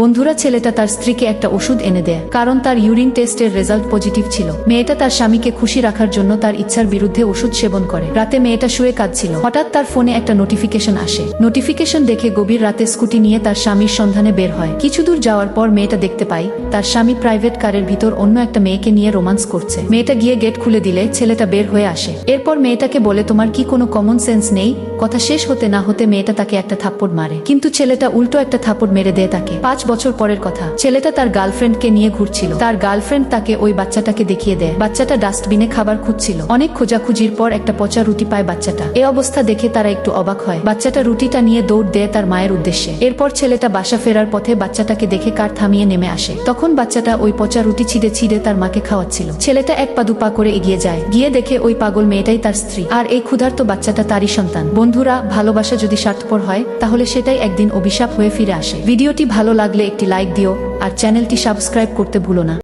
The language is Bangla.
বন্ধুরা, ছেলেটা তার স্ত্রীকে একটা ওষুধ এনে দেয়, কারণ তার ইউরিন টেস্টের রেজাল্ট পজিটিভ ছিল। মেয়েটা তার স্বামীকে খুশি রাখার জন্য তার ইচ্ছার বিরুদ্ধে ওষুধ সেবন করে। রাতে মেয়েটা শুয়ে কাঁদছিল, হঠাৎ তার ফোনে একটা নোটিফিকেশন আসে। নোটিফিকেশন দেখে গভীর রাতে স্কুটি নিয়ে তার স্বামীর সন্ধানে বের হয়। কিছু দূর যাওয়ার পর মেয়েটা দেখতে পায় তার স্বামী প্রাইভেট কারের ভিতর অন্য একটা মেয়েকে নিয়ে রোমান্স করছে। মেয়েটা গিয়ে গেট খুলে দিলে ছেলেটা বের হয়ে আসে। এরপর মেয়েটাকে বলে, তোমার কি কোনো কমন সেন্স নেই? কথা শেষ হতে না হতে মেয়েটা তাকে একটা থাপ্পড় মারে, কিন্তু ছেলেটা উল্টো একটা থাপ্পড় মেরে দেয় তাকে। 5 বছর পরের কথা, ছেলেটা তার গার্লফ্রেন্ডকে নিয়ে ঘুরছিল। তার গার্লফ্রেন্ড তাকে ওই বাচ্চাটাকে দেখিয়ে দেয়। বাচ্চাটা ডাস্টবিনে খাবার খুঁজছিল। অনেক খোঁজাখুঁজির পর একটা পচা রুটি পায় বাচ্চাটা। এই অবস্থা দেখে তারা একটু অবাক হয়। বাচ্চাটা রুটিটা নিয়ে দৌড় দেয় তার মায়ের উদ্দেশ্যে। এরপর ছেলেটা বাসা ফেরার পথে বাচ্চাটাকে দেখে কার থামিয়ে নেমে আসে। তখন বাচ্চাটা ওই পচা রুটি ছিঁড়ে ছিঁড়ে তার মাকে খাওয়াচ্ছিল। ছেলেটা এক পা দুপা করে এগিয়ে যায়, গিয়ে দেখে ওই পাগল মেয়েটাই তার স্ত্রী, আর এই ক্ষুধার্ত বাচ্চাটা তারই সন্তান। বন্ধুরা, ভালোবাসা যদি স্বার্থপর হয় তাহলে সেটাই একদিন অভিশাপ হয়ে ফিরে আসে। ভিডিওটি ভালো লাগলে একটি লাইক দিও আর চ্যানেলটি সাবস্ক্রাইব করতে ভুলো না।